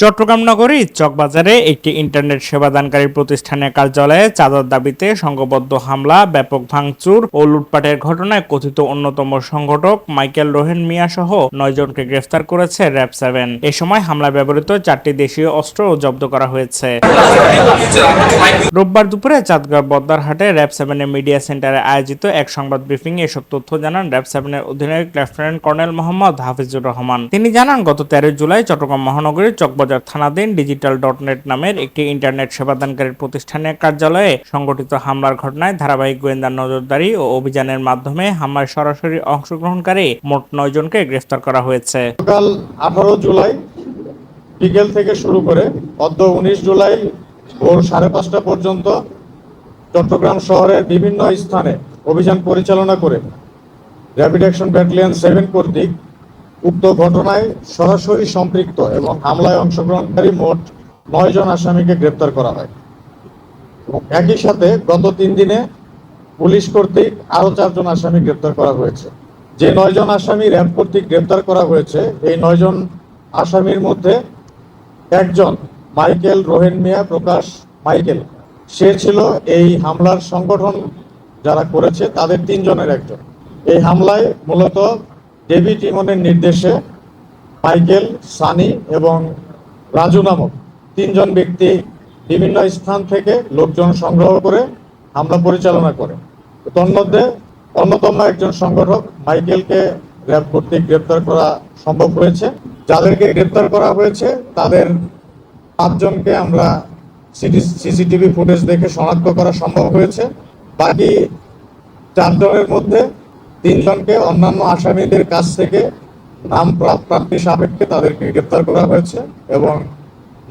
চট্টগ্রাম নগরীর চকবাজারে একটি ইন্টারনেট সেবাদানকারী প্রতিষ্ঠানের কার্যালয়ে চাঁদার দাবিতে সংঘবদ্ধ হামলা, ব্যাপক ভাঙচুর ও লুটপাটের ঘটনায় কথিত অন্যতম সংগঠক মাইকেল রোহেন মিয়া সহ ৯ জনকে গ্রেফতার করেছে র্যাব-7। এ সময় হামলায় ব্যবহৃত 4টি দেশীয় অস্ত্রও জব্দ করা হয়েছে। রোববার দুপুরে চাঁদগাঁও বদ্দারহাটে র্যাব-7 মিডিয়া সেন্টারে আয়োজিত এক সংবাদ ব্রিফিংয়ে এসব তথ্য জানান র্যাব-7 অধিনায়ক লেফটেন্যান্ট কর্নেল মোহাম্মদ হাফিজুর রহমান। তিনি জানান, গত 13 জুলাই চট্টগ্রাম মহানগরীর চকবাজার থানাধীন ডিজিটাল.নেট নামের একটি ইন্টারনেট সেবাদানকারী প্রতিষ্ঠানের কার্যালয়ে সংগঠিত হামলার ঘটনায় ধারাবাহিক গোয়েন্দা নজরদারি ও অভিযানের মাধ্যমে হামলায় সরাসরি অংশগ্রহণকারী মোট 9 জনকে গ্রেফতার করা হয়েছে। গতকাল 18 জুলাই বিকেল থেকে শুরু করে অদ্য 19 জুলাই ভোর 5:30 পর্যন্ত চট্টগ্রাম শহরের বিভিন্ন স্থানে অভিযান পরিচালনা করে র্যাপিড অ্যাকশন ব্যাটালিয়ন 7 কর্তৃক উক্ত ঘটনায় সরাসরি সম্পৃক্ত এবং হামলায় অংশগ্রহণকারী মোট 9 জন আসামিকে গ্রেপ্তার করা হয়। একই সাথে গত 3 দিনে পুলিশ কর্তৃক আরও 4 জন আসামি গ্রেপ্তার করা হয়েছে। যে 9 জন আসামি র্যাব কর্তৃক গ্রেপ্তার করা হয়েছে, এই 9 জন আসামির মধ্যে একজন মাইকেল রোহেন মিয়া প্রকাশ মাইকেল, সে ছিল এই হামলার সংগঠন যারা করেছে তাদের 3 জনের একজন। এই হামলায় মূলত ডেভিড ইমনের নির্দেশে মাইকেল, সানি এবং রাজু নামক 3 জন ব্যক্তি বিভিন্ন স্থান থেকে লোকজন সংগ্রহ করে হামলা পরিচালনা করে। তন্মধ্যে অন্যতম একজন সংগঠক মাইকেলকে র্যাব কর্তৃক গ্রেপ্তার করা সম্ভব হয়েছে। যাদেরকে গ্রেপ্তার করা হয়েছে তাদের 5 জনকে আমরা সিসিটিভি ফুটেজ দেখে শনাক্ত করা সম্ভব হয়েছে। বাকি 4 জনের মধ্যে 3 জনকে অন্যান্য আসামিদের কাছ থেকে নাম প্রাপ্তি সাপেক্ষে তাদেরকে গ্রেপ্তার করা হয়েছে এবং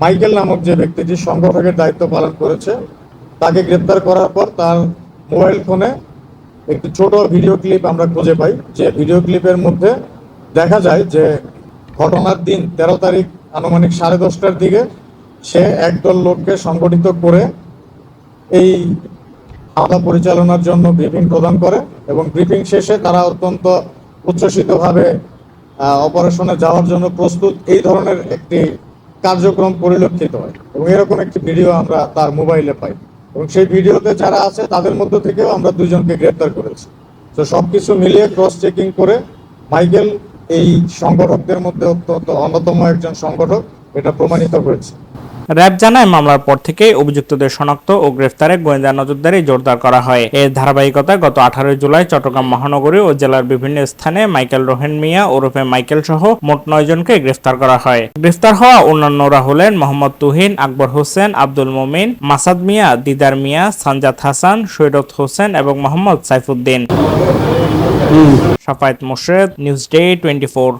মাইকেল নামক যে ব্যক্তিটি সংগঠকের দায়িত্ব পালন করেছে তাকে গ্রেপ্তার করার পর তার মোবাইল ফোনে একটি ছোট ভিডিও ক্লিপ আমরা খুঁজে পাই। যে ভিডিও ক্লিপের মধ্যে দেখা যায় যে ঘটনার দিন 13 তারিখ আনুমানিক 10:30টার দিকে সে একদল লোককে সংগঠিত করে এই হামলা পরিচালনার জন্য ব্রিফিং প্রদান করে এবং ব্রিফিং শেষে তারা অত্যন্ত উচ্ছ্বসিতভাবে অপারেশনে যাওয়ার জন্য প্রস্তুত, এই ধরনের একটি কার্যক্রম পরিলক্ষিত হয় এবং এরকম একটি ভিডিও আমরা তার মোবাইলে পাই এবং সেই ভিডিওতে যারা আছে তাদের মধ্য থেকেও আমরা 2 জনকে গ্রেপ্তার করেছি। তো সবকিছু মিলিয়ে ক্রস চেকিং করে মাইকেল এই সংগঠকদের মধ্যে অত্যন্ত অন্যতম একজন সংগঠক, এটা প্রমাণিত হয়েছে। র্যাব জানায়, মামলার পর থেকেই অভিযুক্তদের শনাক্ত ও গ্রেফতারে গোয়েন্দা নজরদারি জোরদার করা হয়। এর ধারাবাহিকতায় গত 18 জুলাই চট্টগ্রাম মহানগরী ও জেলার বিভিন্ন স্থানে মাইকেল রোহেন মিয়া ওরফে মাইকেল সহ মোট 9 জনকে গ্রেফতার করা হয়। গ্রেফতার হওয়া অন্যান্যরা হলেন মোহাম্মদ তুহিন, আকবর হোসেন, আব্দুল মোমিন, মাসাদ মিয়া, দিদার মিয়া, সানজাদ হাসান, সৈয়দ হোসেন এবং মোহাম্মদ সাইফুদ্দিন। Shafayet Morshed, News Day 24।